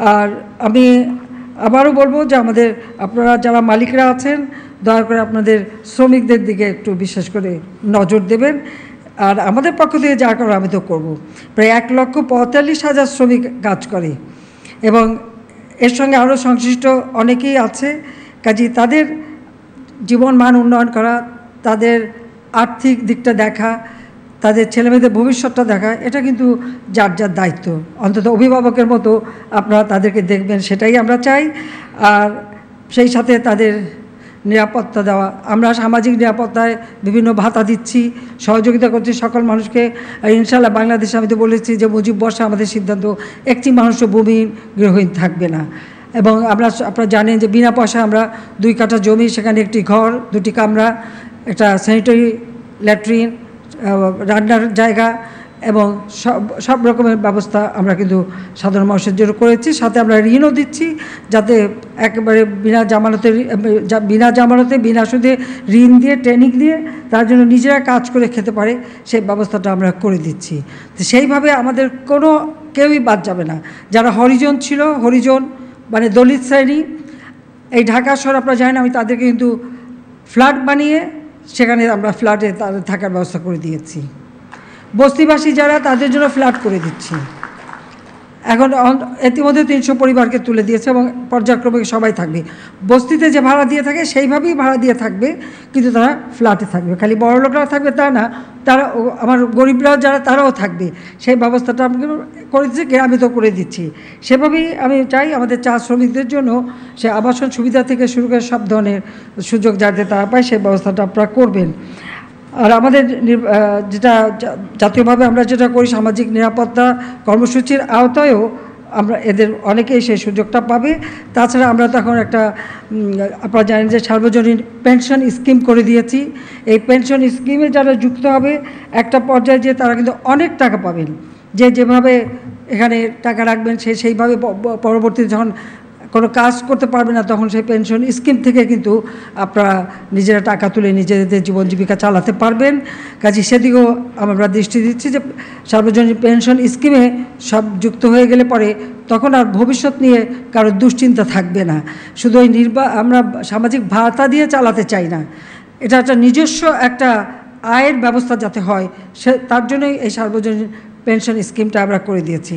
আর আমি আবারও বলবো যে আপনারা যারা মালিকরা আছেন দয়া করে আপনাদের শ্রমিকদের দিকে একটু বিশেষ করে নজর দেবেন। আর আমাদের পক্ষ থেকে যা করার আমি তো করবো। প্রায় 1,45,000 শ্রমিক কাজ করে এবং এর সঙ্গে আরও সংশ্লিষ্ট অনেকেই আছে। কাজেই তাদের জীবন মান উন্নয়ন করা, তাদের আর্থিক দিকটা দেখা, তাদের ছেলেমেয়েদের ভবিষ্যৎটা দেখা, এটা কিন্তু যার যার দায়িত্ব। অন্তত অভিভাবকের মতো আপনারা তাদেরকে দেখবেন, সেটাই আমরা চাই। আর সেই সাথে তাদের নিরাপত্তা দেওয়া, আমরা সামাজিক নিরাপত্তায় বিভিন্ন ভাতা দিচ্ছি, সহযোগিতা করছি সকল মানুষকে। আর ইনশাআল্লাহ বাংলাদেশে আমি তো বলেছি যে মুজিব বর্ষে আমাদের সিদ্ধান্ত একটি মানুষও ভূমিহীন গৃহহীন থাকবে না। এবং আপনারা জানেন যে বিনা পয়সায় আমরা 2 কাঠা জমি, সেখানে একটি ঘর, 2টি কামরা, একটা স্যানিটারি ল্যাট্রিন, রান্নার জায়গা এবং সব রকমের ব্যবস্থা আমরা কিন্তু সাধারণ মানুষের জন্য করেছি। সাথে আমরা ঋণও দিচ্ছি, যাতে একেবারে বিনা জামানতে বিনা সুদে ঋণ দিয়ে ট্রেনিং দিয়ে তার জন্য নিজেরা কাজ করে খেতে পারে, সেই ব্যবস্থাটা আমরা করে দিচ্ছি। তো সেইভাবে আমাদের কেউই বাদ যাবে না। যারা হরিজন ছিল, হরিজন মানে দলিত শ্রেণী, এই ঢাকা শহর আপনারা জানেন, আমি তাদেরকে কিন্তু ফ্ল্যাট বানিয়ে সেখানে আমরা ফ্ল্যাটে তাদের থাকার ব্যবস্থা করে দিয়েছি। বস্তিবাসী যারা, তাদের জন্য ফ্ল্যাট করে দিচ্ছি। এখন ইতিমধ্যে 300 পরিবারকে তুলে দিয়েছে এবং পর্যায়ক্রমে সবাই থাকবে। বস্তিতে যে ভাড়া দিয়ে থাকে সেইভাবেই ভাড়া দিয়ে থাকবে, কিন্তু তারা ফ্ল্যাটে থাকবে। খালি বড়লোকরা থাকবে তা না, তারা আমার গরিবরাও যারা, তারাও থাকবে। সেই ব্যবস্থাটা আমি করে দিচ্ছি, গ্রামে তো করে দিচ্ছি। সেভাবেই আমি চাই আমাদের চা শ্রমিকদের জন্য সে আবাসন সুবিধা থেকে শুরু করে সব ধরনের সুযোগ যাতে তারা পায়, সেই ব্যবস্থাটা আপনারা করবেন। আর আমাদের যেটা জাতীয়ভাবে আমরা যেটা করি, সামাজিক নিরাপত্তা কর্মসূচির আওতায়ও আমরা এদের অনেকেই সেই সুযোগটা পাবে। তাছাড়া আমরা তখন একটা আপনারা জানেন যে সার্বজনীন পেনশন স্কিম করে দিয়েছি। এই পেনশন স্কিমে যারা যুক্ত হবে, একটা পর্যায়ে যে তারা কিন্তু অনেক টাকা পাবেন। যেভাবে এখানে টাকা রাখবেন সেইভাবে পরবর্তীতে যখন কোনো কাজ করতে পারবে না, তখন সেই পেনশন স্কিম থেকে কিন্তু আপনারা নিজেরা টাকা তুলে নিজেদের জীবন জীবিকা চালাতে পারবেন। কাজে সেদিকেও আমরা দৃষ্টি দিচ্ছি যে সার্বজনীন পেনশন স্কিমে সব যুক্ত হয়ে গেলে পরে তখন আর ভবিষ্যৎ নিয়ে কারোর দুশ্চিন্তা থাকবে না। শুধু ওই আমরা সামাজিক ভাতা দিয়ে চালাতে চাই না, এটা একটা নিজস্ব একটা আয়ের ব্যবস্থা যাতে হয়, তার জন্যই এই সার্বজনীন পেনশন স্কিমটা আমরা করে দিয়েছি।